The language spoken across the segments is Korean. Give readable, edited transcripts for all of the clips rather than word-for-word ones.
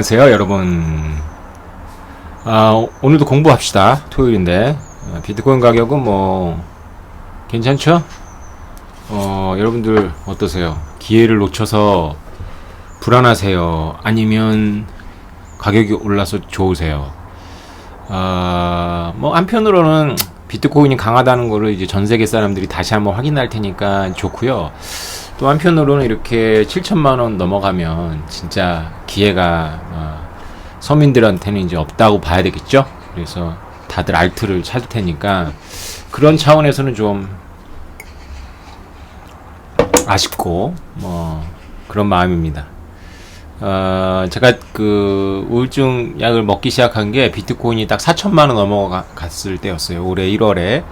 안녕하세요 여러분. 오늘도 공부합시다. 토요일인데 비트코인 가격은 뭐 괜찮죠? 여러분들 어떠세요? 기회를 놓쳐서 불안하세요? 아니면 가격이 올라서 좋으세요? 뭐 한편으로는 비트코인이 강하다는 거를 이제 전 세계 사람들이 다시 한번 확인할 테니까 좋고요. 또 한편으로는 이렇게 7천만 원 넘어가면 진짜 기회가 서민들한테는 이제 없다고 봐야 되겠죠. 그래서 다들 알트를 찾을 테니까 그런 차원에서는 좀 아쉽고 뭐 그런 마음입니다. 제가 그 우울증 약을 먹기 시작한 게 비트코인이 딱 4천만 원 넘어갔을 때였어요. 올해 1월에.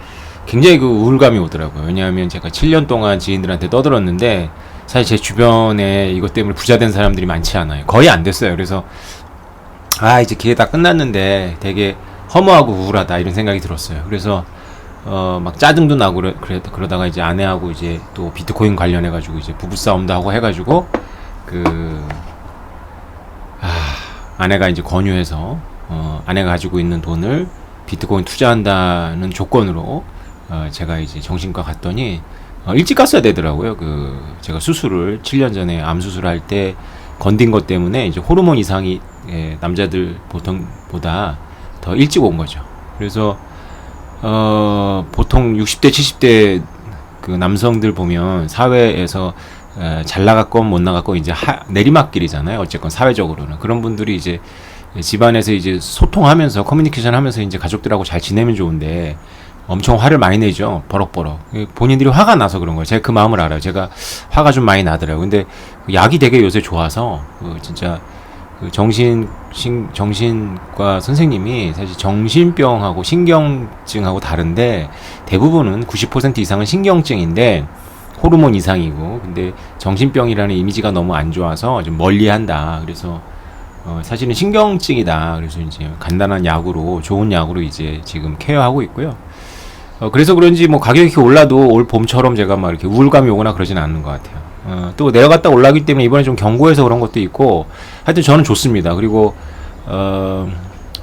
굉장히 그 우울감이 오더라고요. 왜냐하면 제가 7년 동안 지인들한테 떠들었는데 사실 제 주변에 이것 때문에 부자 된 사람들이 많지 않아요. 거의 안 됐어요. 그래서 이제 기회 다 끝났는데 되게 허무하고 우울하다 이런 생각이 들었어요. 그래서 막 짜증도 나고 그러다가 이제 아내하고 이제 또 비트코인 관련해 가지고 이제 부부싸움도 하고 해가지고 아내가 이제 권유해서 아내가 가지고 있는 돈을 비트코인 투자한다는 조건으로 제가 이제 정신과 갔더니 일찍 갔어야 되더라고요. 제가 수술을 7년 전에 암 수술할 때 건든 것 때문에 이제 호르몬 이상이 남자들 보통보다 더 일찍 온 거죠. 그래서 보통 60대 70대 그 남성들 보면 사회에서 잘 나갔건 못 나갔건 이제 내리막길이잖아요. 어쨌건 사회적으로는 그런 분들이 이제 집안에서 이제 소통하면서 커뮤니케이션 하면서 이제 가족들하고 잘 지내면 좋은데 엄청 화를 많이 내죠. 버럭버럭. 본인들이 화가 나서 그런 거예요. 제가 그 마음을 알아요. 제가 화가 좀 많이 나더라고요. 근데 약이 되게 요새 좋아서 진짜 정신과 선생님이 사실 정신병하고 신경증하고 다른데 대부분은 90% 이상은 신경증인데 호르몬 이상이고, 근데 정신병이라는 이미지가 너무 안 좋아서 좀 멀리한다. 그래서 사실은 신경증이다. 그래서 이제 간단한 약으로, 좋은 약으로 이제 지금 케어하고 있고요. 그래서 그런지 뭐 가격이 이렇게 올라도 올 봄처럼 제가 막 이렇게 우울감이 오거나 그러지는 않는 것 같아요. 또 내려갔다 올라가기 때문에 이번에 좀 견고해서 그런 것도 있고, 하여튼 저는 좋습니다. 그리고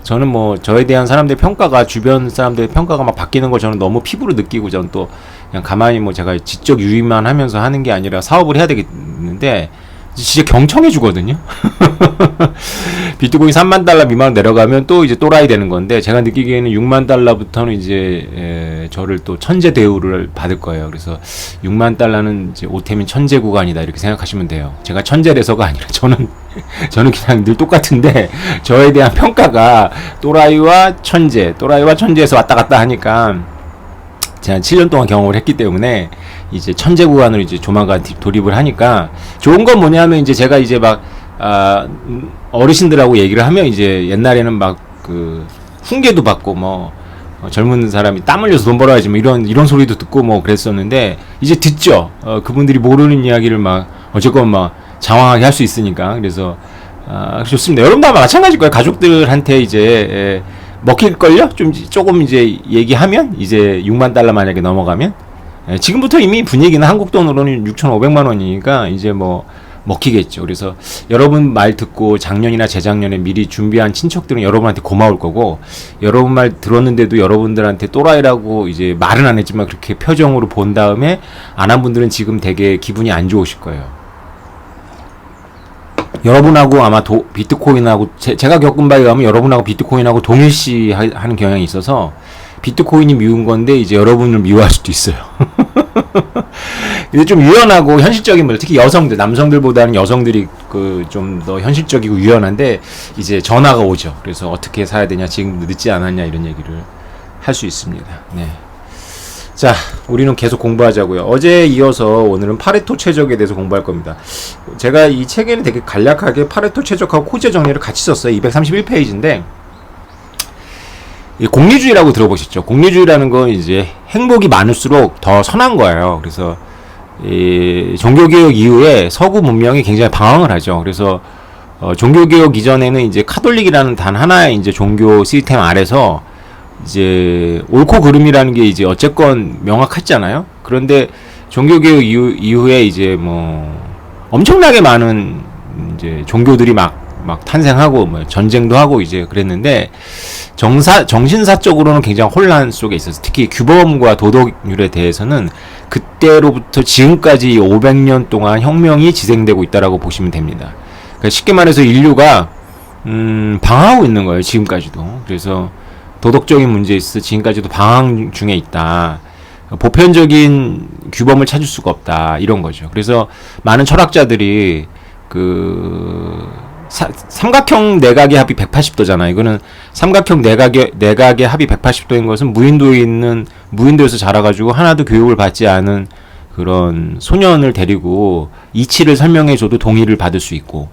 저는 뭐 저에 대한 사람들의 평가가, 주변 사람들의 평가가 막 바뀌는 걸 저는 너무 피부로 느끼고, 저는 또 그냥 가만히 뭐 제가 지적 유의만 하면서 하는 게 아니라 사업을 해야 되겠는데 진짜 경청해 주거든요. 비트코인 3만 달러 미만 내려가면 또 이제 또라이 되는 건데, 제가 느끼기에는 6만 달러부터는 이제 저를 또 천재 대우를 받을 거예요. 그래서 6만 달러는 이제 오태민 천재 구간이다 이렇게 생각하시면 돼요. 제가 천재라서가 아니라 저는 그냥 늘 똑같은데 저에 대한 평가가 또라이와 천재에서 왔다 갔다 하니까 제가 7년 동안 경험을 했기 때문에 이제 천재 구간으로 이제 조만간 돌입을 하니까 좋은 건 뭐냐면, 이제 제가 이제 막 어르신들하고 얘기를 하면 이제 옛날에는 막 훈계도 받고 뭐 젊은 사람이 땀 흘려서 돈 벌어야지 뭐 이런 소리도 듣고 뭐 그랬었는데, 이제 듣죠. 그분들이 모르는 이야기를 막 어쨌건 막 장황하게 할 수 있으니까. 그래서 좋습니다. 여러분도 아마 마찬가지일 거예요. 가족들한테 이제 먹힐걸요? 조금 이제 얘기하면, 이제 6만 달러 만약에 넘어가면, 지금부터 이미 분위기는 한국 돈으로는 6,500만 원이니까 이제 뭐 먹히겠죠. 그래서 여러분 말 듣고 작년이나 재작년에 미리 준비한 친척들은 여러분한테 고마울 거고, 여러분 말 들었는데도 여러분들한테 또라이라고 이제 말은 안 했지만 그렇게 표정으로 본 다음에 안 한 분들은 지금 되게 기분이 안 좋으실 거예요. 여러분하고 아마 비트코인하고 제가 겪은 바에 의하면 여러분하고 비트코인하고 동일시 하는 경향이 있어서 비트코인이 미운 건데 이제 여러분을 미워할 수도 있어요. 근데 좀 유연하고 현실적인 분, 특히 여성들, 남성들보다는 여성들이 좀 더 현실적이고 유연한데 이제 전화가 오죠. 그래서 어떻게 사야 되냐, 지금 늦지 않았냐 이런 얘기를 할 수 있습니다. 네. 자, 우리는 계속 공부하자고요. 어제에 이어서 오늘은 파레토 최적에 대해서 공부할 겁니다. 제가 이 책에는 되게 간략하게 파레토 최적하고 코제 정리를 같이 썼어요. 231페이지인데 공리주의라고 들어보셨죠? 공리주의라는 건 이제 행복이 많을수록 더 선한 거예요. 그래서 종교개혁 이후에 서구 문명이 굉장히 방황을 하죠. 그래서 종교개혁 이전에는 이제 카톨릭이라는 단 하나의 이제 종교 시스템 아래서 이제 옳고 그름이라는 게 이제 어쨌건 명확했잖아요. 그런데 종교개혁 이후에 이제 뭐 엄청나게 많은 이제 종교들이 막 막 탄생하고 뭐 전쟁도 하고 이제 그랬는데 정신사적으로는 굉장히 혼란 속에 있었어요. 특히 규범과 도덕률에 대해서는 그때로부터 지금까지 500년 동안 혁명이 지생되고 있다라고 보시면 됩니다. 그러니까 쉽게 말해서 인류가 방황하고 있는 거예요. 지금까지도. 그래서 도덕적인 문제에 있어서 지금까지도 방황 중에 있다. 보편적인 규범을 찾을 수가 없다. 이런 거죠. 그래서 많은 철학자들이 삼각형 내각의 합이 180도잖아. 이거는 삼각형 내각의 합이 180도인 것은 무인도에서 자라가지고 하나도 교육을 받지 않은 그런 소년을 데리고 이치를 설명해줘도 동의를 받을 수 있고,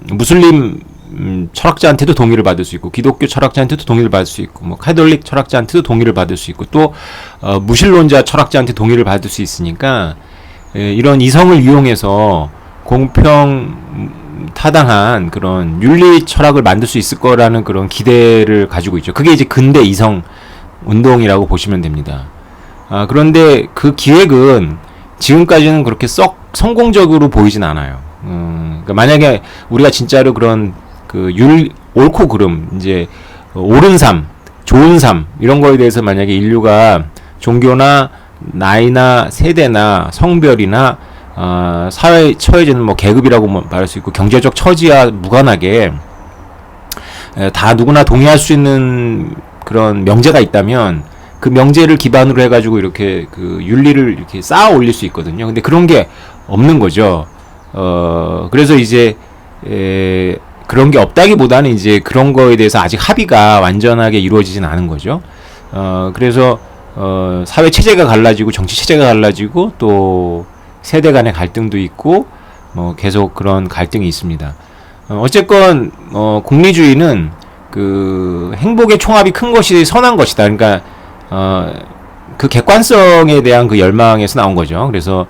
무슬림 철학자한테도 동의를 받을 수 있고, 기독교 철학자한테도 동의를 받을 수 있고, 뭐 카톨릭 철학자한테도 동의를 받을 수 있고, 또 무신론자 철학자한테 동의를 받을 수 있으니까, 이런 이성을 이용해서 공평 타당한 그런 윤리 철학을 만들 수 있을 거라는 그런 기대를 가지고 있죠. 그게 이제 근대 이성 운동이라고 보시면 됩니다. 그런데 그 기획은 지금까지는 그렇게 썩 성공적으로 보이진 않아요. 그러니까 만약에 우리가 진짜로 그런 옳고 그름, 이제 옳은 삶, 좋은 삶 이런 거에 대해서 만약에 인류가 종교나 나이나 세대나 성별이나 사회에 처해지는 뭐 계급이라고 말할 수 있고 경제적 처지와 무관하게 다 누구나 동의할 수 있는 그런 명제가 있다면 그 명제를 기반으로 해가지고 이렇게 윤리를 이렇게 쌓아 올릴 수 있거든요. 근데 그런 게 없는 거죠. 그래서 이제 그런 게 없다기보다는 이제 그런 거에 대해서 아직 합의가 완전하게 이루어지진 않은 거죠. 그래서 사회 체제가 갈라지고 정치 체제가 갈라지고 또 세대 간의 갈등도 있고 뭐 계속 그런 갈등이 있습니다. 어쨌건 공리주의는 행복의 총합이 큰 것이 선한 것이다. 그러니까 그 객관성에 대한 그 열망에서 나온 거죠. 그래서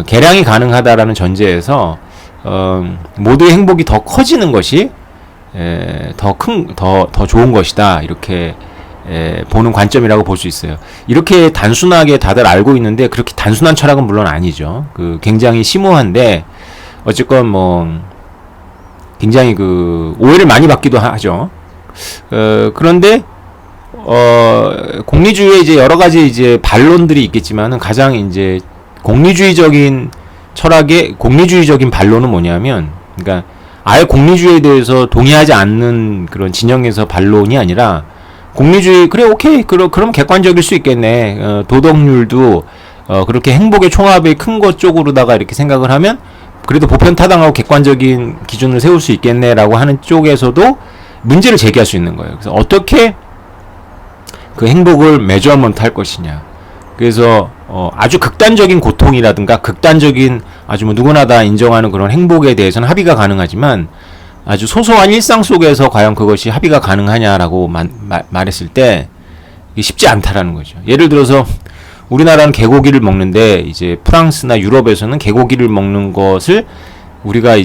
개량이 가능하다라는 전제에서 모두의 행복이 더 커지는 것이 더 좋은 것이다. 이렇게 보는 관점이라고 볼 수 있어요. 이렇게 단순하게 다들 알고 있는데 그렇게 단순한 철학은 물론 아니죠. 굉장히 심오한데 어쨌건 뭐 굉장히 오해를 많이 받기도 하죠. 그런데 공리주의에 이제 여러 가지 이제 반론들이 있겠지만은 가장 이제 공리주의적인 철학의 공리주의적인 반론은 뭐냐면, 그러니까 아예 공리주의에 대해서 동의하지 않는 그런 진영에서 반론이 아니라 공리주의 그래 오케이 그럼 객관적일 수 있겠네. 도덕률도 그렇게 행복의 총합의 큰 것 쪽으로다가 이렇게 생각을 하면 그래도 보편타당하고 객관적인 기준을 세울 수 있겠네라고 하는 쪽에서도 문제를 제기할 수 있는 거예요. 그래서 어떻게 그 행복을 메저먼트 할 것이냐. 그래서 아주 극단적인 고통이라든가 극단적인 아주 뭐 누구나 다 인정하는 그런 행복에 대해서는 합의가 가능하지만 아주 소소한 일상 속에서 과연 그것이 합의가 가능하냐라고 말했을 때 이게 쉽지 않다라는 거죠. 예를 들어서 우리나라는 개고기를 먹는데 이제 프랑스나 유럽에서는 개고기를 먹는 것을 우리가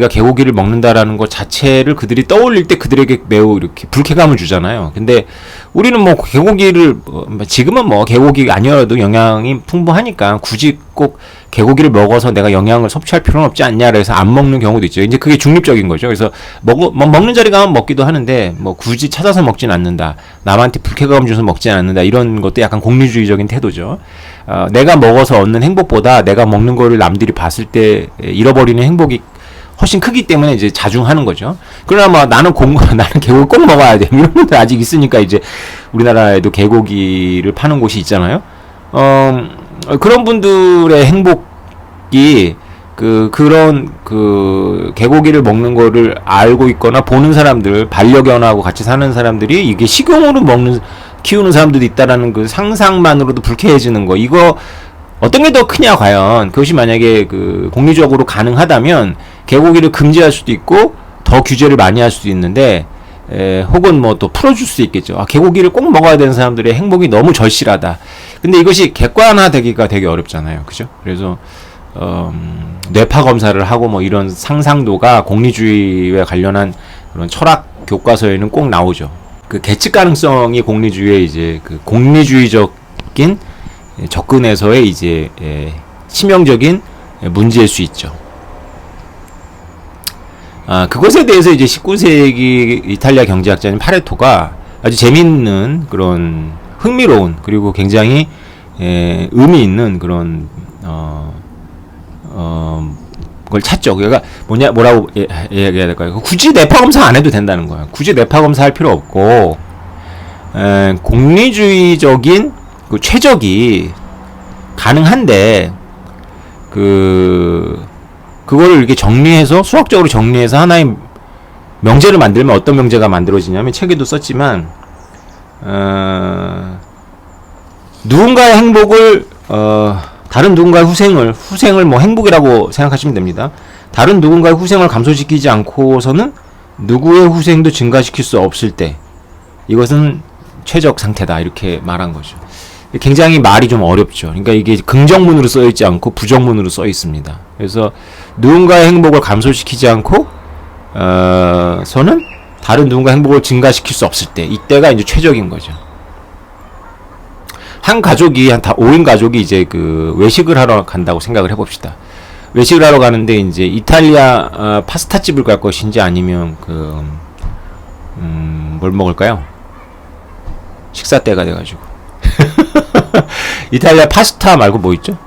개고기를 먹는다라는 것 자체를 그들이 떠올릴 때 그들에게 매우 이렇게 불쾌감을 주잖아요. 근데 우리는 뭐 개고기를 지금은 뭐 개고기 아니어도 영양이 풍부하니까 굳이 꼭 개고기를 먹어서 내가 영양을 섭취할 필요는 없지 않냐 그래서 안 먹는 경우도 있죠. 이제 그게 중립적인 거죠. 그래서 먹는 자리 가면 먹기도 하는데 뭐 굳이 찾아서 먹진 않는다. 남한테 불쾌감 줘서 먹진 않는다. 이런 것도 약간 공리주의적인 태도죠. 내가 먹어서 얻는 행복보다 내가 먹는 거를 남들이 봤을 때 잃어버리는 행복이 훨씬 크기 때문에 이제 자중하는 거죠. 그러나 뭐 나는 개고기 꼭 먹어야 돼. 이런 분들 아직 있으니까 이제 우리나라에도 개고기를 파는 곳이 있잖아요. 그런 분들의 행복이 그런 개고기를 먹는 거를 알고 있거나 보는 사람들, 반려견하고 같이 사는 사람들이 이게 식용으로 키우는 사람들도 있다라는 그 상상만으로도 불쾌해지는 거. 이거 어떤 게 더 크냐 과연. 그것이 만약에 공리적으로 가능하다면 개고기를 금지할 수도 있고 더 규제를 많이 할 수도 있는데 혹은 뭐 또 풀어줄 수 있겠죠. 개고기를 꼭 먹어야 되는 사람들의 행복이 너무 절실하다. 근데 이것이 객관화되기가 되게 어렵잖아요. 그죠? 그래서 뇌파 검사를 하고 뭐 이런 상상도가 공리주의와 관련한 그런 철학 교과서에는 꼭 나오죠. 계측 가능성이 공리주의의 이제 공리주의적인 접근에서의 이제 치명적인 문제일 수 있죠. 그것에 대해서 이제 19세기 이탈리아 경제학자인 파레토가 아주 재미있는 그런 흥미로운 그리고 굉장히 의미 있는 그런 그걸 찾죠. 그러니까 뭐라고 얘기해야 될까요? 굳이 뇌파 검사 안 해도 된다는 거야. 굳이 뇌파 검사 할 필요 없고 공리주의적인 그 최적이 가능한데 그거를 이렇게 정리해서 수학적으로 정리해서 하나의 명제를 만들면 어떤 명제가 만들어지냐면 책에도 썼지만 누군가의 행복을 다른 누군가의 후생을 뭐 행복이라고 생각하시면 됩니다. 다른 누군가의 후생을 감소시키지 않고서는 누구의 후생도 증가시킬 수 없을 때 이것은 최적 상태다 이렇게 말한 거죠. 굉장히 말이 좀 어렵죠. 그러니까 이게 긍정문으로 써 있지 않고 부정문으로 써 있습니다. 그래서 누군가의 행복을 감소시키지 않고 서는 다른 누군가의 행복을 증가시킬 수 없을 때 이때가 이제 최적인 거죠. 한 가족이 한 5인 가족이 이제 그 외식을 하러 간다고 생각을 해봅시다. 외식을 하러 가는데 이제 이탈리아 파스타 집을 갈 것인지 아니면 뭘 먹을까요? 식사 때가 돼가지고 이탈리아 파스타 말고 뭐 있죠?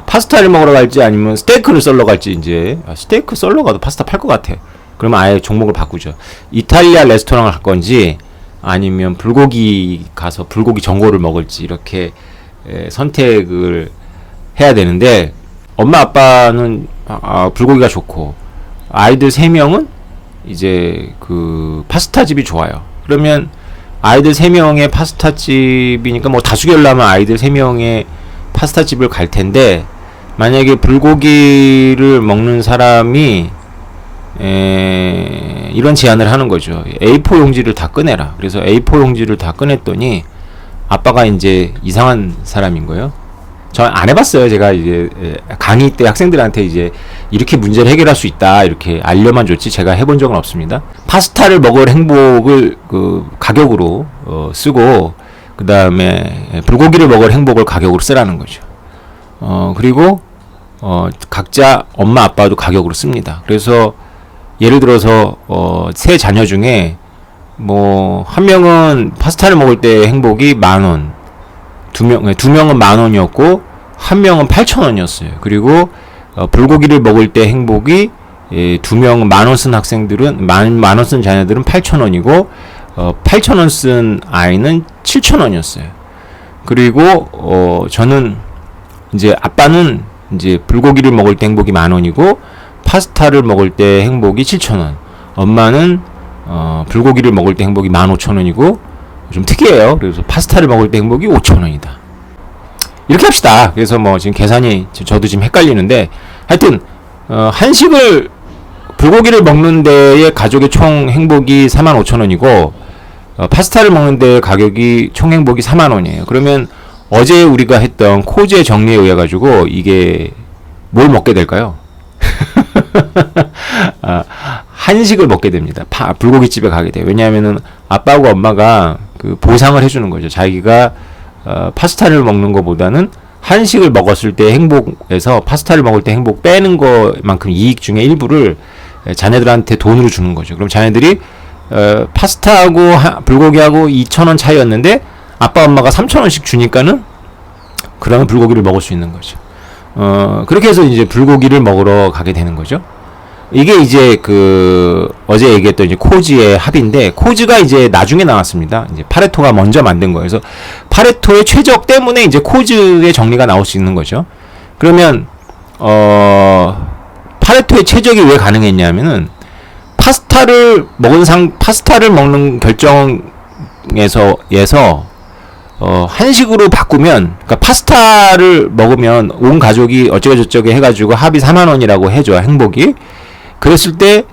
파스타를 먹으러 갈지 아니면 스테이크를 썰러 갈지 이제 스테이크 썰러 가도 파스타 팔 것 같아. 그러면 아예 종목을 바꾸죠. 이탈리아 레스토랑을 갈 건지 아니면 불고기 가서 불고기 전골을 먹을지 이렇게 선택을 해야 되는데 엄마 아빠는 불고기가 좋고 아이들 3명은 이제 그 파스타 집이 좋아요. 그러면 아이들 3명의 파스타 집이니까 뭐 다수결라면 아이들 3명의 파스타 집을 갈 텐데 만약에 불고기를 먹는 사람이 이런 제안을 하는 거죠. A4 용지를 다 꺼내라. 그래서 A4 용지를 다 꺼냈더니 아빠가 이제 이상한 사람인 거예요. 저 안 해봤어요. 제가 이제 강의 때 학생들한테 이제 이렇게 문제를 해결할 수 있다 이렇게 알려만 줬지 제가 해본 적은 없습니다. 파스타를 먹을 행복을 그 가격으로 쓰고 그 다음에 불고기를 먹을 행복을 가격으로 쓰라는 거죠. 그리고 각자 엄마 아빠도 가격으로 씁니다. 그래서 예를 들어서 세 자녀 중에 뭐 한 명은 파스타를 먹을 때 행복이 10,000원, 두 명은 10,000원이었고 한 명은 8,000원이었어요. 그리고 불고기를 먹을 때 행복이 2명은 10,000원 쓴 학생들은 10,000원 쓴 자녀들은 8,000원이고 8,000원 쓴 아이는 7,000원이었어요. 그리고 저는 이제 아빠는 이제 불고기를 먹을 때 행복이 10,000원이고 파스타를 먹을 때 행복이 7,000원. 엄마는 불고기를 먹을 때 행복이 15,000원이고 좀 특이해요. 그래서 파스타를 먹을 때 행복이 5,000원이다. 이렇게 합시다. 그래서 뭐 지금 계산이 저도 지금 헷갈리는데 하여튼 한식을 불고기를 먹는 데의 가족의 총 행복이 45,000원이고 파스타를 먹는 데의 가격이 총 행복이 40,000원이에요. 그러면 어제 우리가 했던 코즈의 정리에 의해 가지고 이게 뭘 먹게 될까요? 한식을 먹게 됩니다. 불고기집에 가게 돼요. 왜냐하면은 아빠하고 엄마가 그 보상을 해주는 거죠. 자기가 파스타를 먹는 것보다는 한식을 먹었을 때 행복에서 파스타를 먹을 때 행복 빼는 것만큼 이익 중에 일부를 자녀들한테 돈으로 주는 거죠. 그럼 자녀들이 파스타하고 불고기하고 2,000원 차이였는데 아빠 엄마가 3,000원씩 주니까는 그러면 불고기를 먹을 수 있는 거죠. 그렇게 해서 이제 불고기를 먹으러 가게 되는 거죠. 이게 이제 어제 얘기했던 이제 코즈의 합인데, 코즈가 이제 나중에 나왔습니다. 이제 파레토가 먼저 만든 거예요. 그래서 파레토의 최적 때문에 이제 코즈의 정리가 나올 수 있는 거죠. 그러면, 파레토의 최적이 왜 가능했냐면은, 파스타를 먹는 결정에서, 한식으로 바꾸면, 그러니까 파스타를 먹으면 온 가족이 어쩌고저쩌고 해가지고 합이 40,000원이라고 해줘, 행복이. 그랬을 때,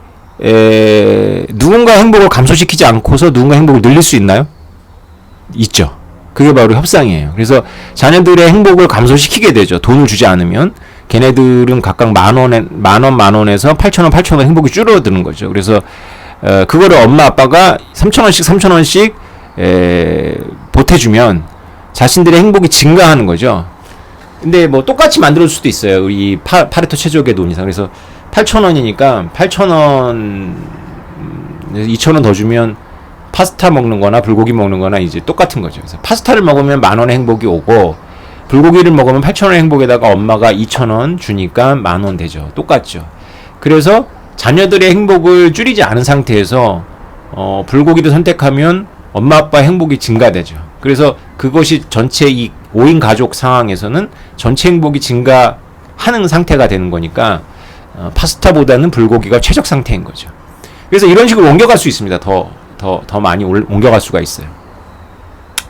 누군가 행복을 감소시키지 않고서 누군가 행복을 늘릴 수 있나요? 있죠. 그게 바로 협상이에요. 그래서 자녀들의 행복을 감소시키게 되죠. 돈을 주지 않으면. 걔네들은 각각 10,000원에서 8,000원 행복이 줄어드는 거죠. 그래서, 그거를 엄마 아빠가 3,000원씩 보태주면 자신들의 행복이 증가하는 거죠. 근데 뭐 똑같이 만들어줄 수도 있어요. 우리 파레토 최적의 논이상. 그래서 8,000원이니까 8,000원 2,000원 더 주면 파스타 먹는 거나 불고기 먹는 거나 이제 똑같은 거죠. 그래서 파스타를 먹으면 10,000원의 행복이 오고 불고기를 먹으면 8,000원의 행복에다가 엄마가 2,000원 주니까 10,000원 되죠. 똑같죠. 그래서 자녀들의 행복을 줄이지 않은 상태에서 불고기를 선택하면 엄마 아빠 행복이 증가되죠. 그래서 그것이 전체 이 5인 가족 상황에서는 전체 행복이 증가하는 상태가 되는 거니까 파스타보다는 불고기가 최적 상태인 거죠. 그래서 이런 식으로 옮겨갈 수 있습니다. 더 많이 옮겨갈 수가 있어요.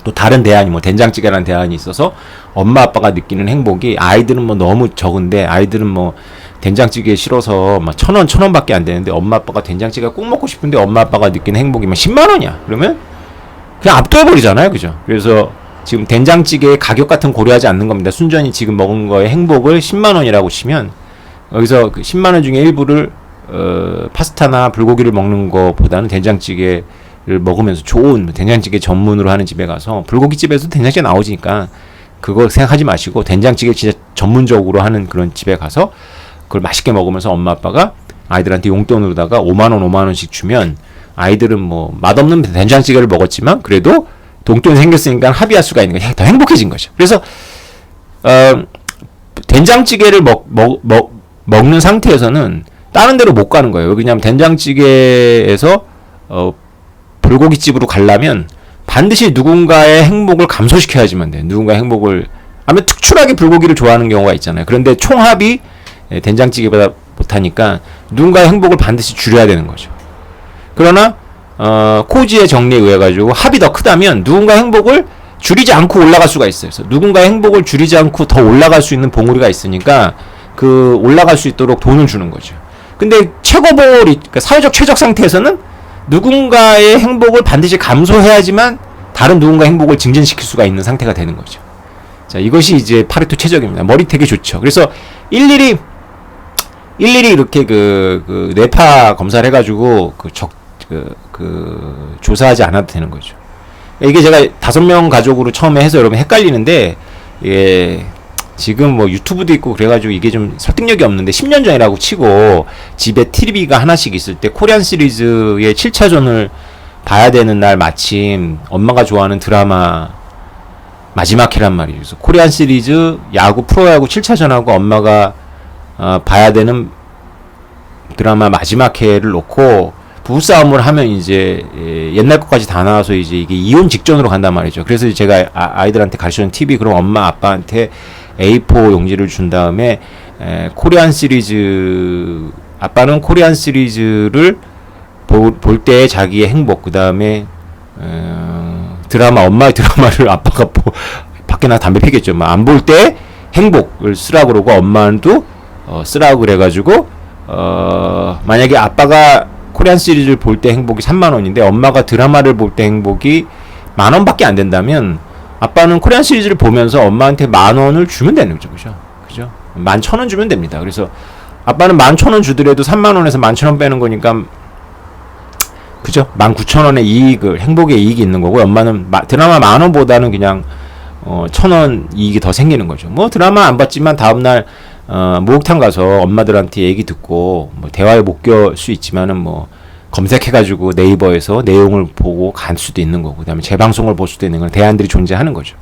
또 다른 대안이 뭐 된장찌개라는 대안이 있어서 엄마 아빠가 느끼는 행복이 아이들은 뭐 너무 적은데 아이들은 뭐 된장찌개 싫어서 막 1,000원밖에 안 되는데 엄마 아빠가 된장찌개 꼭 먹고 싶은데 엄마 아빠가 느끼는 행복이 막 10만 원이야. 그러면 그냥 압도해버리잖아요. 그죠? 그래서 지금 된장찌개의 가격 같은 고려하지 않는 겁니다. 순전히 지금 먹은 거의 행복을 10만 원이라고 치면 여기서 그 10만 원 중에 일부를 파스타나 불고기를 먹는 것보다는 된장찌개를 먹으면서 좋은 된장찌개 전문으로 하는 집에 가서 불고기집에서 된장찌개 나오니까 그거 생각하지 마시고 된장찌개 진짜 전문적으로 하는 그런 집에 가서 그걸 맛있게 먹으면서 엄마 아빠가 아이들한테 용돈으로다가 5만원씩 주면 아이들은 뭐 맛없는 된장찌개를 먹었지만 그래도 돈돈이 생겼으니까 합의할 수가 있는 거죠. 더 행복해진 거죠. 그래서 된장찌개를 먹는 상태에서는 다른 데로 못 가는 거예요. 왜냐하면 된장찌개에서 불고기집으로 가려면 반드시 누군가의 행복을 감소시켜야지만 돼요. 누군가의 행복을 아무튼 특출하게 불고기를 좋아하는 경우가 있잖아요. 그런데 총합이 된장찌개보다 못하니까 누군가의 행복을 반드시 줄여야 되는 거죠. 그러나 코지의 정리에 의해 가지고 합이 더 크다면 누군가의 행복을 줄이지 않고 올라갈 수가 있어요. 그래서 누군가의 행복을 줄이지 않고 더 올라갈 수 있는 봉우리가 있으니까 그 올라갈 수 있도록 돈을 주는 거죠. 근데 최고봉우리, 그러니까 사회적 최적 상태에서는 누군가의 행복을 반드시 감소해야지만 다른 누군가의 행복을 증진시킬 수가 있는 상태가 되는 거죠. 자, 이것이 이제 파레토 최적입니다. 머리 되게 좋죠. 그래서 일일이 이렇게 그 뇌파 검사를 해가지고 조사하지 않아도 되는 거죠. 이게 제가 5명 가족으로 처음에 해서 여러분 헷갈리는데, 예, 지금 뭐 유튜브도 있고 그래가지고 이게 좀 설득력이 없는데 10년 전이라고 치고 집에 TV가 하나씩 있을 때 코리안 시리즈의 7차전을 봐야 되는 날 마침 엄마가 좋아하는 드라마 마지막 회란 말이죠. 그래서 코리안 시리즈 야구 프로야구 7차전하고 엄마가 봐야 되는 드라마 마지막 회를 놓고 부부싸움을 하면 이제 옛날 것까지 다 나와서 이제 이게 이혼 직전으로 간단 말이죠. 그래서 제가 아이들한테 가르쳐준 팁이 그럼 엄마 아빠한테 A4 용지를 준 다음에 코리안 시리즈 아빠는 코리안 시리즈를 볼 때 자기의 행복 그 다음에 드라마 엄마의 드라마를 아빠가 밖에 나 담배 피겠죠. 안 볼 때 행복을 쓰라고 그러고 엄마도 쓰라고 그래가지고 만약에 아빠가 코리안 시리즈를 볼 때 행복이 3만원인데 엄마가 드라마를 볼 때 행복이 10,000원밖에 안 된다면 아빠는 코리안 시리즈를 보면서 엄마한테 10,000원을 주면 되는 거죠. 그죠? 11,000원 주면 됩니다. 그래서 아빠는 11,000원 주더라도 30,000원에서 11,000원 빼는 거니까 그죠? 19,000원의 이익을 행복의 이익이 있는 거고 엄마는 드라마 10,000원보다는 그냥 1,000원 이익이 더 생기는 거죠. 뭐 드라마 안 봤지만 다음날 목욕탕 가서 엄마들한테 얘기 듣고 뭐 대화에 못 껴 수 있지만은 뭐 검색해가지고 네이버에서 내용을 보고 갈 수도 있는 거고 그다음에 재방송을 볼 수도 있는 건 대안들이 존재하는 거죠.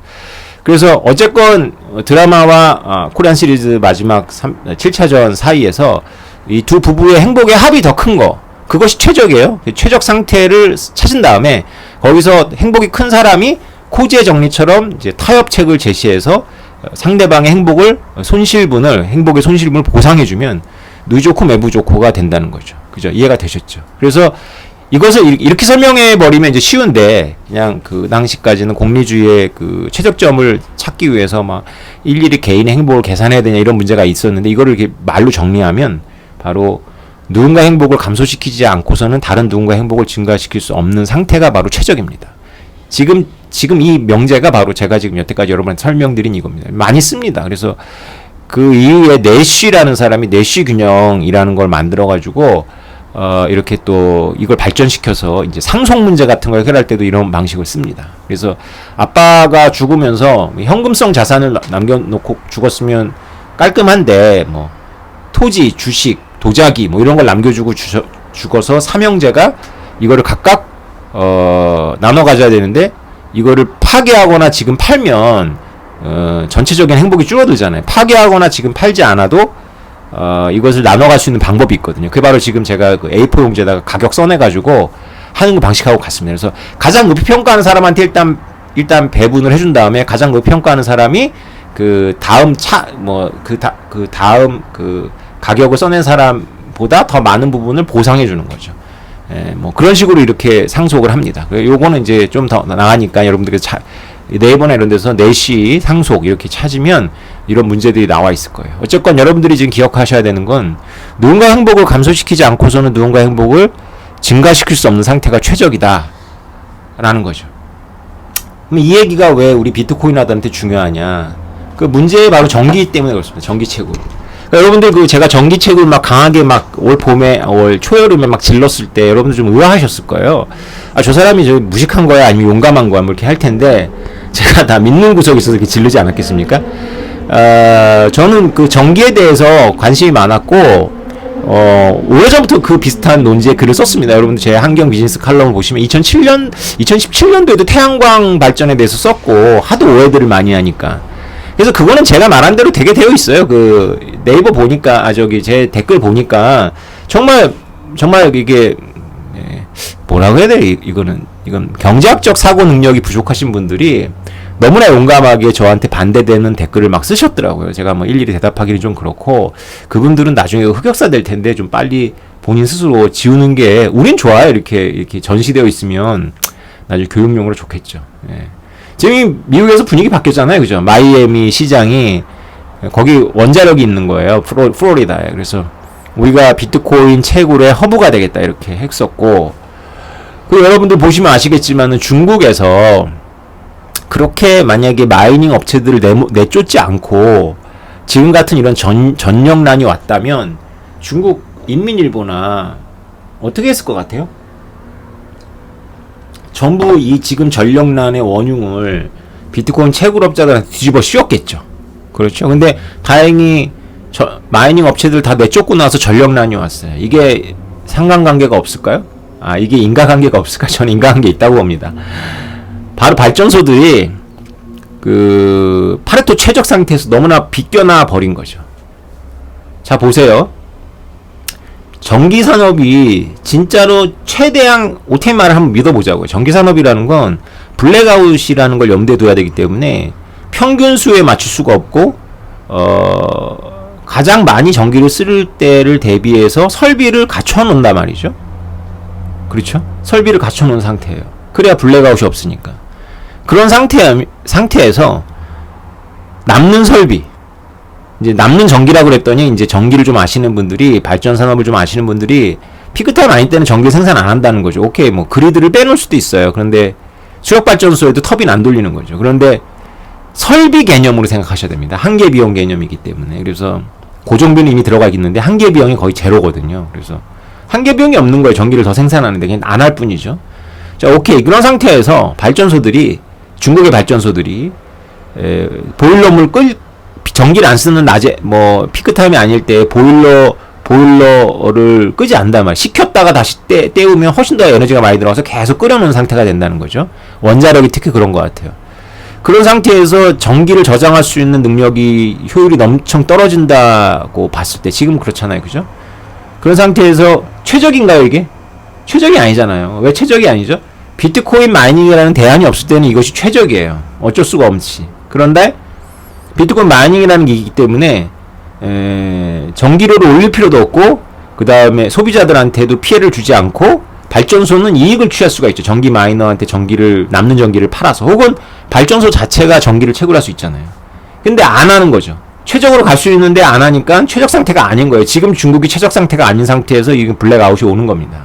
그래서 어쨌건 드라마와 코리안 시리즈 마지막 7차전 사이에서 이 두 부부의 행복의 합이 더 큰 거 그것이 최적이에요. 최적 상태를 찾은 다음에 거기서 행복이 큰 사람이 코지의 정리처럼 이제 타협책을 제시해서 상대방의 행복의 손실분을 보상해주면 누이좋고 매부좋고가 된다는 거죠. 그죠? 이해가 되셨죠? 그래서 이것을 이렇게 설명해 버리면 이제 쉬운데 그냥 그 당시까지는 공리주의의 그 최적점을 찾기 위해서 막 일일이 개인의 행복을 계산해야 되냐 이런 문제가 있었는데 이거를 이렇게 말로 정리하면 바로 누군가의 행복을 감소시키지 않고서는 다른 누군가의 행복을 증가시킬 수 없는 상태가 바로 최적입니다. 지금 이 명제가 바로 제가 지금 여태까지 여러분한테 설명드린 이겁니다. 많이 씁니다. 그래서 그 이후에 내쉬라는 사람이 내쉬 균형이라는 걸 만들어가지고 이렇게 또 이걸 발전시켜서 이제 상속 문제 같은 걸 해결할 때도 이런 방식을 씁니다. 그래서 아빠가 죽으면서 현금성 자산을 남겨놓고 죽었으면 깔끔한데 뭐 토지, 주식 도자기 뭐 이런 걸 남겨주고 죽어서 삼형제가 이거를 각각 나눠 가져야 되는데 이거를 파괴하거나 지금 팔면 전체적인 행복이 줄어들잖아요. 파괴하거나 지금 팔지 않아도 이것을 나눠갈 수 있는 방법이 있거든요. 그게 바로 지금 제가 그 A4 용지에다가 가격 써내가지고 하는 그 방식하고 같습니다. 그래서 가장 높이 평가하는 사람한테 일단 배분을 해준 다음에 가장 높이 평가하는 사람이 그 다음 다음 그 가격을 써낸 사람보다 더 많은 부분을 보상해 주는 거죠. 뭐 그런 식으로 이렇게 상속을 합니다. 요거는 이제 좀 더 나가니까 여러분들 네이버나 이런 데서 내시 상속 이렇게 찾으면 이런 문제들이 나와 있을 거예요. 어쨌건 여러분들이 지금 기억하셔야 되는 건 누군가 행복을 감소시키지 않고서는 누군가 행복을 증가시킬 수 없는 상태가 최적이다 라는 거죠. 그럼 이 얘기가 왜 우리 비트코인 하들한테 중요하냐, 그 문제 바로 전기 때문에 그렇습니다. 전기채굴. 그러니까 여러분들 그 제가 전기채굴 막 강하게 막 올 봄에 올 초여름에 막 질렀을 때 여러분들 좀 의아하셨을 거예요. 아, 저 사람이 저 무식한 거야 아니면 용감한 거야 뭐 이렇게 할 텐데 제가 다 믿는 구석이 있어서 이렇게 질르지 않았겠습니까? 저는 그 전기에 대해서 관심이 많았고 오래전부터 그 비슷한 논지에 글을 썼습니다. 여러분들 제 환경 비즈니스 칼럼을 보시면 2017년도에도 태양광 발전에 대해서 썼고 하도 오해들을 많이 하니까. 그래서 그거는 제가 말한 대로 되게 되어 있어요. 그 네이버 보니까 제 댓글 보니까 정말 이게 뭐라고 해야 돼? 이건 경제학적 사고 능력이 부족하신 분들이 너무나 용감하게 저한테 반대되는 댓글을 막 쓰셨더라고요. 제가 뭐 일일이 대답하기는 좀 그렇고, 그분들은 나중에 흑역사 될 텐데 좀 빨리 본인 스스로 지우는 게 우린 좋아요. 이렇게 전시되어 있으면 나중에 교육용으로 좋겠죠. 예. 지금 미국에서 분위기 바뀌었잖아요. 그죠? 마이애미 시장이 거기 원자력이 있는 거예요. 플로리다에. 그래서 우리가 비트코인 채굴의 허브가 되겠다 이렇게 했었고, 그 여러분들 보시면 아시겠지만은 중국에서 그렇게 만약에 마이닝 업체들을 내쫓지 않고 지금 같은 이런 전력난이 왔다면 중국 인민일보나 어떻게 했을 것 같아요? 전부 이 지금 전력난의 원흉을 비트코인 채굴업자들한테 뒤집어 씌웠겠죠. 그렇죠. 근데 다행히 마이닝 업체들 다 내쫓고 나서 전력난이 왔어요. 이게 상관관계가 없을까요? 이게 인과관계가 없을까? 저는 인과관계 있다고 봅니다. 바로 발전소들이 그 파레토 최적 상태에서 너무나 비껴나 버린 거죠. 자, 보세요. 전기산업이 진짜로 최대한 OTM 말을 한번 믿어보자고요. 전기산업이라는 건 블랙아웃이라는 걸 염두에 둬야 되기 때문에 평균 수에 맞출 수가 없고 가장 많이 전기를 쓸 때를 대비해서 설비를 갖춰 놓는단 말이죠. 그렇죠? 설비를 갖춰 놓은 상태예요. 그래야 블랙아웃이 없으니까. 그런 상태에서 남는 설비, 이제 남는 전기라고 그랬더니 이제 전기를 좀 아시는 분들이, 발전 산업을 좀 아시는 분들이 피크타임 아닐 때는 전기 생산 안 한다는 거죠. 오케이, 뭐 그리드를 빼놓을 수도 있어요. 그런데 수력 발전소에도 터빈 안 돌리는 거죠. 그런데 설비 개념으로 생각하셔야 됩니다. 한계 비용 개념이기 때문에. 그래서 고정비는 이미 들어가 있는데 한계 비용이 거의 제로거든요. 그래서 한계 비용이 없는 거예요. 전기를 더 생산하는데 그냥 안 할 뿐이죠. 자, 오케이. 그런 상태에서 중국의 발전소들이 보일러물 전기를 안 쓰는 낮에 뭐 피크타임이 아닐 때 보일러를 끄지 않단 말이에요. 식혔다가 다시 때우면 훨씬 더 에너지가 많이 들어가서 계속 끓여놓은 상태가 된다는 거죠. 원자력이 특히 그런 것 같아요. 그런 상태에서 전기를 저장할 수 있는 능력이, 효율이 엄청 떨어진다고 봤을 때, 지금 그렇잖아요. 그죠? 그런 상태에서 최적인가요, 이게? 최적이 아니잖아요. 왜 최적이 아니죠? 비트코인 마이닝이라는 대안이 없을 때는 이것이 최적이에요. 어쩔 수가 없지. 그런데 비트코인 마이닝이라는 게 있기 때문에 전기료를 올릴 필요도 없고, 그 다음에 소비자들한테도 피해를 주지 않고, 발전소는 이익을 취할 수가 있죠. 전기 마이너한테 남는 전기를 팔아서. 혹은 발전소 자체가 전기를 채굴할 수 있잖아요. 근데 안 하는 거죠. 최적으로 갈 수 있는데 안 하니까 최적 상태가 아닌 거예요. 지금 중국이 최적 상태가 아닌 상태에서 이게 블랙아웃이 오는 겁니다.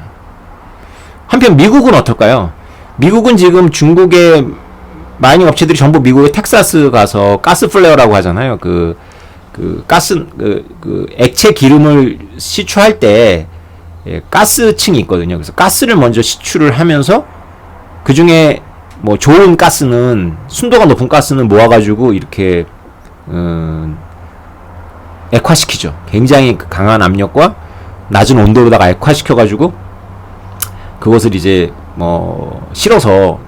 한편 미국은 어떨까요? 미국은 지금 중국의 마이닝 업체들이 전부 미국의 텍사스 가서 가스 플레어라고 하잖아요. 액체 기름을 시추할 때 가스층이 있거든요. 그래서 가스를 먼저 시추를 하면서 그 중에 뭐 좋은 가스는, 순도가 높은 가스는 모아가지고 이렇게 액화시키죠. 굉장히 강한 압력과 낮은 온도로다가 액화시켜가지고 그것을 이제 실어서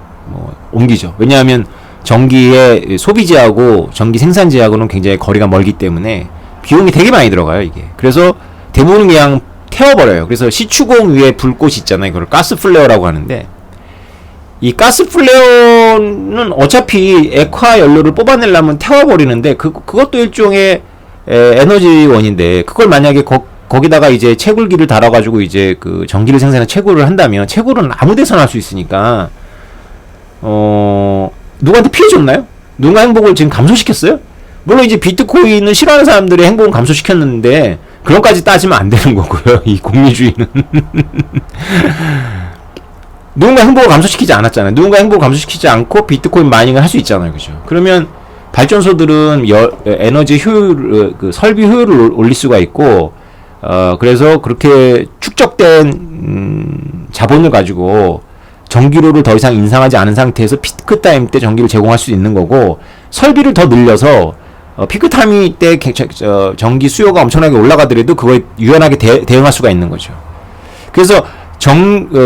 옮기죠. 왜냐하면 전기의 소비지하고 전기 생산지하고는 굉장히 거리가 멀기 때문에 비용이 되게 많이 들어가요, 이게. 그래서 대부분 그냥 태워버려요. 그래서 시추공 위에 불꽃이 있잖아요. 이걸 가스 플레어라고 하는데, 이 가스 플레어는 어차피 액화 연료를 뽑아내려면 태워버리는데, 그것도 일종의 에너지원인데, 그걸 만약에 거기다가 이제 채굴기를 달아가지고 이제 그 전기를 생산해 채굴을 한다면, 채굴은 아무 데서나 할 수 있으니까, 누구한테 피해 줬나요? 누군가 행복을 지금 감소시켰어요? 물론 이제 비트코인을 싫어하는 사람들의 행복은 감소시켰는데, 그런 까지 따지면 안 되는 거고요. 이 공리주의는. 누군가 행복을 감소시키지 않았잖아요. 누군가 행복을 감소시키지 않고 비트코인 마이닝을 할 수 있잖아요. 그죠? 그러면 발전소들은 에너지 효율, 그 설비 효율을 올릴 수가 있고, 그래서 그렇게 축적된, 자본을 가지고 전기료를 더 이상 인상하지 않은 상태에서 피크 타임 때 전기를 제공할 수 있는 거고, 설비를 더 늘려서 피크 타임 때 전기 수요가 엄청나게 올라가더라도 그거에 유연하게 대응할 수가 있는 거죠. 그래서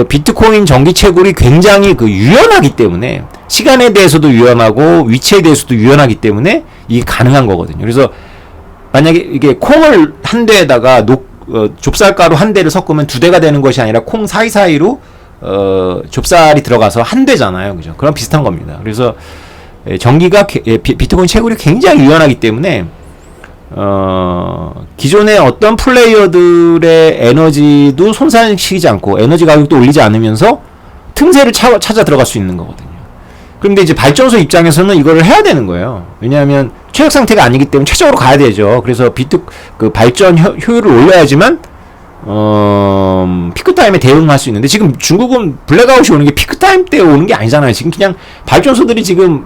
비트코인 전기 채굴이 굉장히 유연하기 때문에, 시간에 대해서도 유연하고 위치에 대해서도 유연하기 때문에 이게 가능한 거거든요. 그래서 만약에 이게 콩을 한 대에다가 좁쌀가루 한 대를 섞으면 두 대가 되는 것이 아니라 콩 사이사이로 좁쌀이 들어가서 한 대잖아요. 그죠? 그런 비슷한 겁니다. 그래서 전기가 비트코인 채굴이 굉장히 유연하기 때문에 기존의 어떤 플레이어들의 에너지도 손상시키지 않고 에너지 가격도 올리지 않으면서 틈새를 찾아 들어갈 수 있는 거거든요. 그런데 이제 발전소 입장에서는 이거를 해야 되는 거예요. 왜냐하면 최적 상태가 아니기 때문에 최적으로 가야 되죠. 그래서 발전 효율을 올려야지만 피크타임에 대응할 수 있는데, 지금 중국은 블랙아웃이 오는 게 피크타임 때 오는 게 아니잖아요. 지금 그냥 발전소들이 지금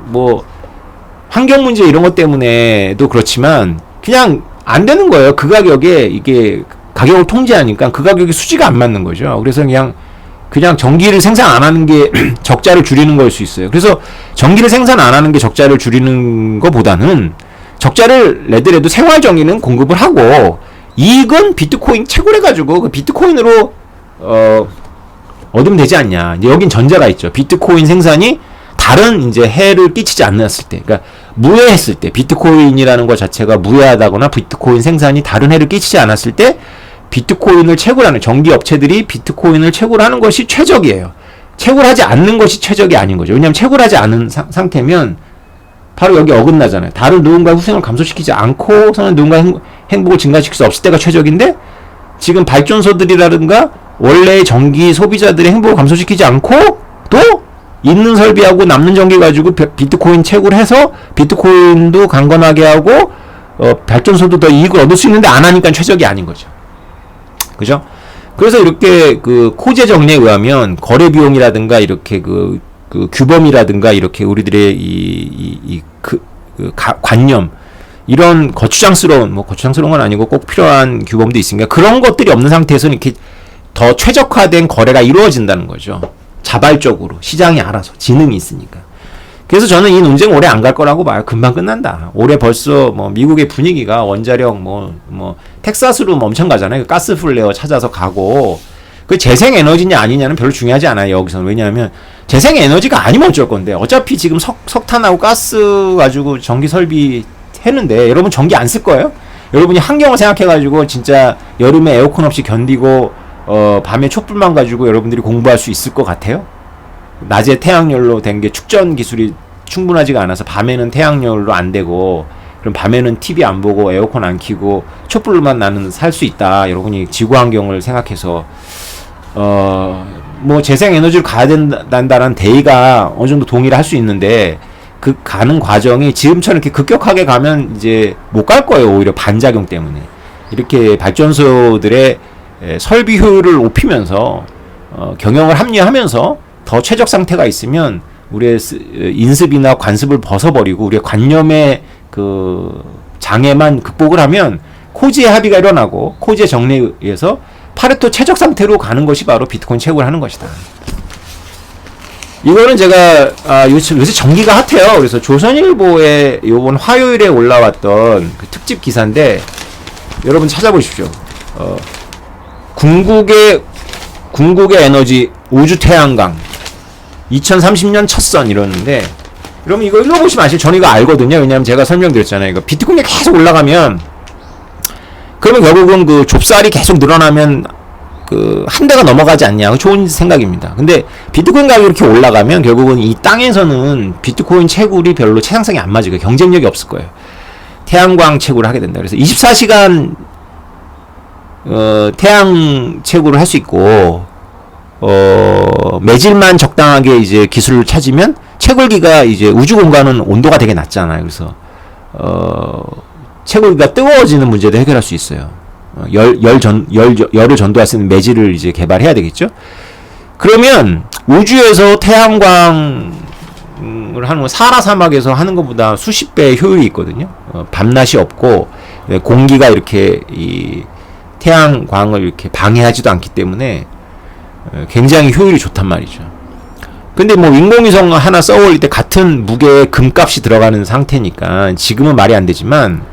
환경 문제 이런 것 때문에도 그렇지만 그냥 안 되는 거예요. 그 가격에 이게 가격을 통제하니까 그 가격이 수지가 안 맞는 거죠. 그래서 그냥 전기를 생산 안 하는 게 적자를 줄이는 걸 수 있어요. 그래서 전기를 생산 안 하는 게 적자를 줄이는 것보다는, 적자를 내더라도 생활 전기는 공급을 하고 이익은 비트코인 채굴해가지고 그 비트코인으로 얻으면 되지 않냐. 이제 여긴 전제가 있죠. 비트코인 생산이 다른 이제 해를 끼치지 않았을 때, 그러니까 무해했을 때, 비트코인이라는 것 자체가 무해하다거나 비트코인 생산이 다른 해를 끼치지 않았을 때 비트코인을 채굴하는 전기 업체들이 비트코인을 채굴하는 것이 최적이에요. 채굴하지 않는 것이 최적이 아닌 거죠. 왜냐하면 채굴하지 않은 상태면 바로 여기 어긋나잖아요. 다른 누군가의 후생을 감소시키지 않고서는 누군가의 행복을 증가시킬 수 없을 때가 최적인데, 지금 발전소들이라든가 원래의 전기 소비자들의 행복을 감소시키지 않고 또 있는 설비하고 남는 전기 가지고 비트코인 채굴해서 비트코인도 강건하게 하고 발전소도 더 이익을 얻을 수 있는데 안 하니까 최적이 아닌 거죠. 그죠? 그래서 이렇게 코제 정리에 의하면 거래 비용이라든가 이렇게 규범이라든가 이렇게 우리들의 관념, 이런 거추장스러운 건 아니고 꼭 필요한 규범도 있으니까 그런 것들이 없는 상태에서는 이렇게 더 최적화된 거래가 이루어진다는 거죠. 자발적으로 시장이 알아서, 지능이 있으니까. 그래서 저는 이 논쟁 오래 안 갈 거라고 봐요. 금방 끝난다. 올해 벌써 미국의 분위기가 원자력 텍사스로 엄청 가잖아요. 가스 플레어 찾아서 가고, 그 재생 에너지냐 아니냐는 별로 중요하지 않아요. 여기서는. 왜냐하면 재생 에너지가 아니면 어쩔 건데, 어차피 지금 석탄하고 가스 가지고 전기 설비 했는데 여러분 전기 안 쓸 거예요? 여러분이 환경을 생각해가지고 진짜 여름에 에어컨 없이 견디고 밤에 촛불만 가지고 여러분들이 공부할 수 있을 것 같아요? 낮에 태양열로 된 게 축전 기술이 충분하지가 않아서 밤에는 태양열로 안 되고, 그럼 밤에는 TV 안 보고 에어컨 안 켜고 촛불로만 나는 살 수 있다. 여러분이 지구 환경을 생각해서 재생 에너지를 가야 된다는 대의가 어느 정도 동의를 할 수 있는데, 그 가는 과정이 지금처럼 이렇게 급격하게 가면 이제 못 갈 거예요. 오히려 반작용 때문에. 이렇게 발전소들의 설비 효율을 높이면서 경영을 합리화하면서 더 최적 상태가 있으면 우리의 인습이나 관습을 벗어버리고 우리의 관념의 장애만 극복을 하면 코지의 합의가 일어나고 코지의 정리에 의해서 파레토 최적 상태로 가는 것이 바로 비트코인 채굴을 하는 것이다. 이거는 제가 요새 전기가 핫해요. 그래서 조선일보에 요번 화요일에 올라왔던 그 특집 기사인데 여러분 찾아보십시오. 궁극의 에너지 우주 태양광 2030년 첫선 이러는데, 그러면 이거 읽어보시면 아시죠? 저는 이거 알거든요. 왜냐면 제가 설명드렸잖아요. 이거 비트코인이 계속 올라가면, 그러면 결국은 그 좁쌀이 계속 늘어나면 그 한 대가 넘어가지 않냐. 좋은 생각입니다. 근데 비트코인 가격이 이렇게 올라가면 결국은 이 땅에서는 비트코인 채굴이 별로 채상성이 안 맞을 거예요. 경쟁력이 없을 거예요. 태양광 채굴을 하게 된다. 그래서 24시간 태양 채굴을 할 수 있고, 매질만 적당하게 이제 기술을 찾으면 채굴기가 이제 우주 공간은 온도가 되게 낮잖아요. 그래서 채굴기가 뜨거워지는 문제도 해결할 수 있어요. 열을 전도할 수 있는 매질을 이제 개발해야 되겠죠. 그러면 우주에서 태양광을 하는 건 사하라 사막에서 하는 것보다 수십 배의 효율이 있거든요. 밤낮이 없고 공기가 이렇게 이 태양광을 이렇게 방해하지도 않기 때문에 굉장히 효율이 좋단 말이죠. 근데 뭐 인공위성 하나 써 올릴 때 같은 무게의 금값이 들어가는 상태니까 지금은 말이 안 되지만,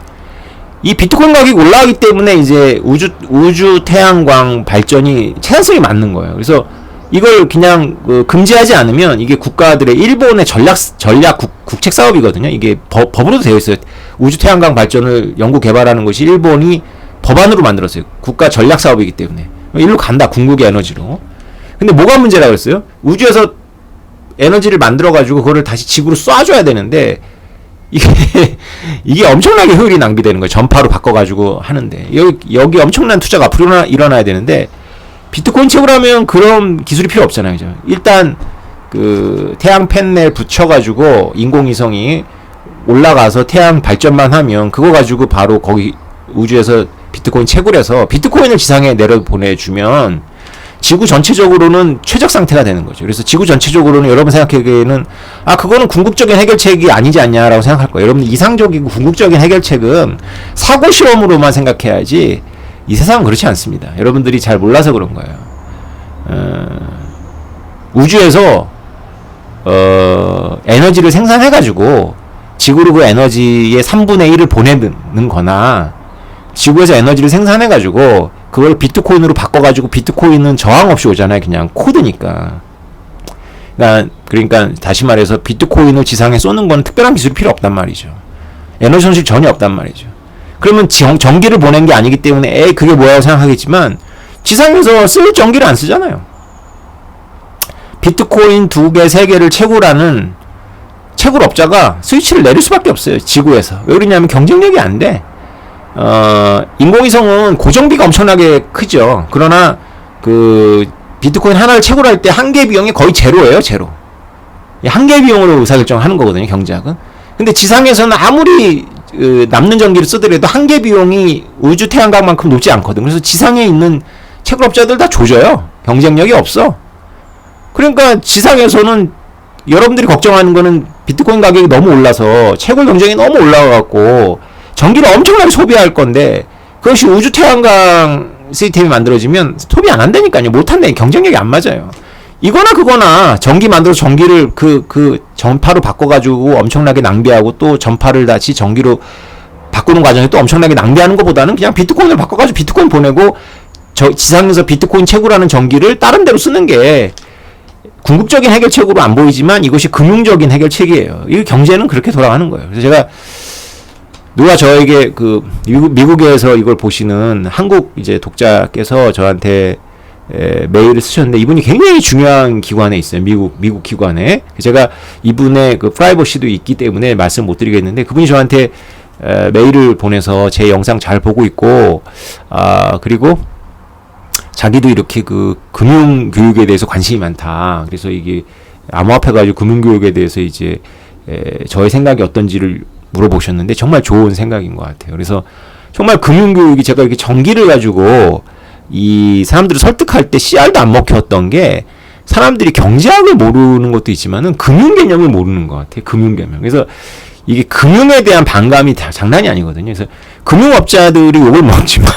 이 비트코인 가격이 올라가기 때문에 이제 우주 태양광 발전이 채상성이 맞는 거예요. 그래서 이걸 그냥 금지하지 않으면 이게 국가들의 일본의 전략 국책 사업이거든요. 이게 법으로도 되어 있어요. 우주 태양광 발전을 연구 개발하는 것이 일본이 법안으로 만들었어요. 국가 전략 사업이기 때문에. 일로 간다. 궁극의 에너지로. 근데 뭐가 문제라고 했어요? 우주에서 에너지를 만들어가지고 그거를 다시 지구로 쏴줘야 되는데, 이게 엄청나게 효율이 낭비되는 거예요. 전파로 바꿔가지고 하는데. 여기 엄청난 투자가 앞으로 일어나야 되는데, 비트코인 채굴하면 그런 기술이 필요 없잖아요. 그죠? 일단, 태양 패널 붙여가지고 인공위성이 올라가서 태양 발전만 하면 그거 가지고 바로 거기 우주에서 비트코인 채굴해서 비트코인을 지상에 내려보내주면 지구 전체적으로는 최적 상태가 되는 거죠. 그래서 지구 전체적으로는 여러분 생각하기에는 그거는 궁극적인 해결책이 아니지 않냐라고 생각할 거예요. 여러분, 이상적이고 궁극적인 해결책은 사고 실험으로만 생각해야지 이 세상은 그렇지 않습니다. 여러분들이 잘 몰라서 그런 거예요. 우주에서 에너지를 생산해가지고 지구로 그 에너지의 3분의 1을 보내는 거나, 지구에서 에너지를 생산해가지고 그걸 비트코인으로 바꿔가지고, 비트코인은 저항 없이 오잖아요. 그냥 코드니까. 그러니까 다시 말해서 비트코인을 지상에 쏘는 건 특별한 기술이 필요 없단 말이죠. 에너지 손실 전혀 없단 말이죠. 그러면 전기를 보낸 게 아니기 때문에 그게 뭐라고 생각하겠지만, 지상에서 쓸 전기를 안 쓰잖아요. 비트코인 2개, 3개를 채굴하는 채굴업자가 스위치를 내릴 수밖에 없어요. 지구에서. 왜 그러냐면 경쟁력이 안 돼. 인공위성은 고정비가 엄청나게 크죠. 그러나 비트코인 하나를 채굴할 때 한계 비용이 거의 제로예요. 제로. 한계 비용으로 의사결정하는 거거든요. 경제학은. 근데 지상에서는 아무리 남는 전기를 쓰더라도 한계 비용이 우주 태양광만큼 높지 않거든. 그래서 지상에 있는 채굴업자들 다 조져요. 경쟁력이 없어. 그러니까 지상에서는 여러분들이 걱정하는 거는 비트코인 가격이 너무 올라서 채굴 경쟁이 너무 올라가갖고 전기를 엄청나게 소비할 건데, 그것이 우주 태양광 시스템이 만들어지면 소비 안 한다니까요. 못 한다니. 경쟁력이 안 맞아요. 이거나 그거나 전기 만들어서 전기를 전파로 바꿔가지고 엄청나게 낭비하고, 또 전파를 다시 전기로 바꾸는 과정에 또 엄청나게 낭비하는 것보다는 그냥 비트코인을 바꿔가지고 비트코인 보내고, 지상에서 비트코인 채굴하는 전기를 다른 데로 쓰는 게 궁극적인 해결책으로 안 보이지만 이것이 금융적인 해결책이에요. 이 경제는 그렇게 돌아가는 거예요. 그래서 제가, 누가 저에게 미국에서 이걸 보시는 한국 이제 독자께서 저한테 메일을 쓰셨는데, 이분이 굉장히 중요한 기관에 있어요. 미국 기관에. 제가 이분의 프라이버시도 있기 때문에 말씀 못 드리겠는데, 그분이 저한테 메일을 보내서 제 영상 잘 보고 있고, 그리고 자기도 이렇게 금융교육에 대해서 관심이 많다. 그래서 이게 암호화폐가지고 금융교육에 대해서 이제 저의 생각이 어떤지를 물어보셨는데, 정말 좋은 생각인 것 같아요. 그래서 정말 금융교육이, 제가 이렇게 전기를 가지고 이 사람들을 설득할 때 씨알도 안 먹혔던 게, 사람들이 경제학을 모르는 것도 있지만은 금융 개념을 모르는 것 같아요. 금융 개념. 그래서 이게 금융에 대한 반감이 장난이 아니거든요. 그래서 금융업자들이 욕을 먹지만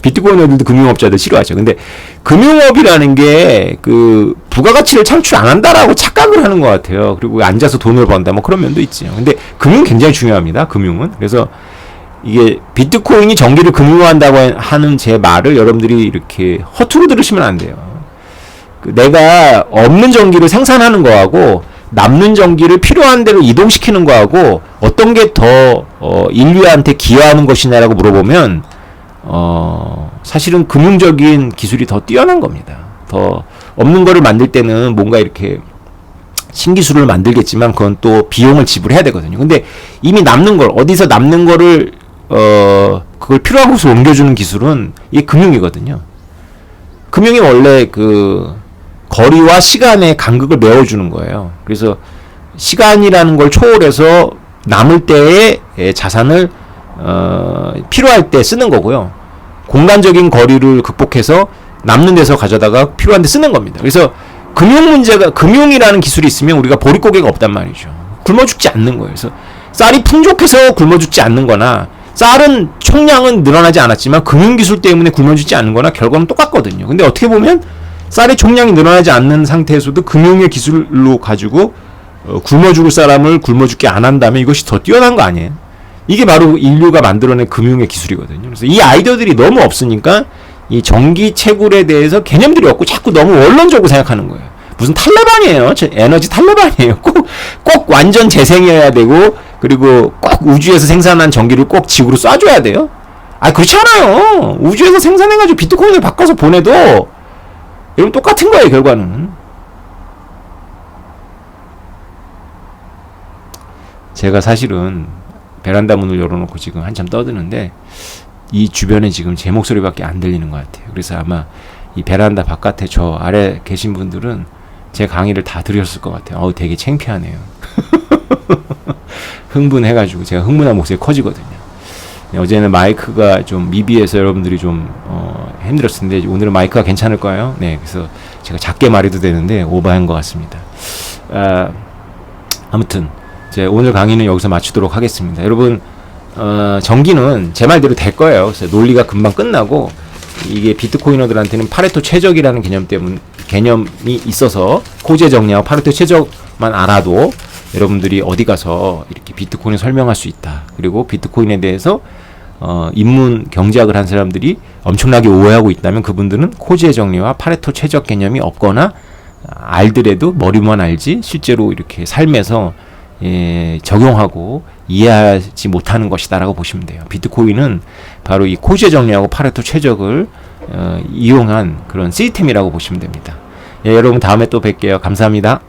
비트코인 애들도 금융업자들 싫어하죠. 근데 금융업이라는 게 부가가치를 창출 안 한다라고 착각을 하는 것 같아요. 그리고 앉아서 돈을 번다, 뭐 그런 면도 있죠. 근데 금융 굉장히 중요합니다. 금융은. 그래서 이게 비트코인이 전기를 금융화한다고 하는 제 말을 여러분들이 이렇게 허투루 들으시면 안 돼요. 내가 없는 전기를 생산하는 거하고 남는 전기를 필요한 대로 이동시키는 거하고 어떤 게 더 인류한테 기여하는 것이냐라고 물어보면 사실은 금융적인 기술이 더 뛰어난 겁니다. 더 없는 거를 만들 때는 뭔가 이렇게 신기술을 만들겠지만 그건 또 비용을 지불해야 되거든요. 근데 이미 남는 걸 어디서 남는 거를 그걸 필요한 곳으로 옮겨주는 기술은 이게 금융이거든요. 금융이 원래 그 거리와 시간의 간극을 메워주는 거예요. 그래서 시간이라는 걸 초월해서 남을 때의 자산을 필요할 때 쓰는 거고요. 공간적인 거리를 극복해서 남는 데서 가져다가 필요한 데 쓰는 겁니다. 그래서 금융이라는 기술이 있으면 우리가 보릿고개가 없단 말이죠. 굶어 죽지 않는 거예요. 그래서 쌀이 풍족해서 굶어 죽지 않는 거나 쌀은 총량은 늘어나지 않았지만 금융기술 때문에 굶어 죽지 않는 거나 결과는 똑같거든요. 근데 어떻게 보면 쌀의 총량이 늘어나지 않는 상태에서도 금융의 기술로 가지고 굶어 죽을 사람을 굶어 죽게 안 한다면 이것이 더 뛰어난 거 아니에요? 이게 바로 인류가 만들어낸 금융의 기술이거든요. 그래서 이 아이디어들이 너무 없으니까 이 전기 채굴에 대해서 개념들이 없고 자꾸 너무 원론적으로 생각하는 거예요. 무슨 탈레반이에요. 에너지 탈레반이에요. 꼭 완전 재생이어야 되고 그리고 꼭 우주에서 생산한 전기를 꼭 지구로 쏴줘야 돼요. 아 그렇지 않아요. 우주에서 생산해가지고 비트코인을 바꿔서 보내도 여러분 똑같은 거예요. 결과는. 제가 사실은 베란다 문을 열어놓고 지금 한참 떠드는데 이 주변에 지금 제 목소리밖에 안 들리는 것 같아요. 그래서 아마 이 베란다 바깥에 저 아래 계신 분들은 제 강의를 다 들으셨을 것 같아요. 되게 창피하네요. 흥분해가지고 제가 흥분한 목소리 커지거든요. 어제는 마이크가 좀 미비해서 여러분들이 좀 힘들었을 텐데 오늘은 마이크가 괜찮을 거예요. 네, 그래서 제가 작게 말해도 되는데 오버한 것 같습니다. 아무튼 오늘 강의는 여기서 마치도록 하겠습니다. 여러분 전기는 제 말대로 될 거예요. 그래서 논리가 금방 끝나고 이게 비트코이너들한테는 파레토 최적이라는 개념이 있어서 코제 정리하고 파레토 최적만 알아도 여러분들이 어디 가서 이렇게 비트코인을 설명할 수 있다. 그리고 비트코인에 대해서 입문 경제학을 한 사람들이 엄청나게 오해하고 있다면 그분들은 코제 정리와 파레토 최적 개념이 없거나 알더라도 머리만 알지 실제로 이렇게 삶에서 적용하고 이해하지 못하는 것이다라고 보시면 돼요. 비트코인은 바로 이 코제 정리하고 파레토 최적을 이용한 그런 시스템이라고 보시면 됩니다. 여러분 다음에 또 뵐게요. 감사합니다.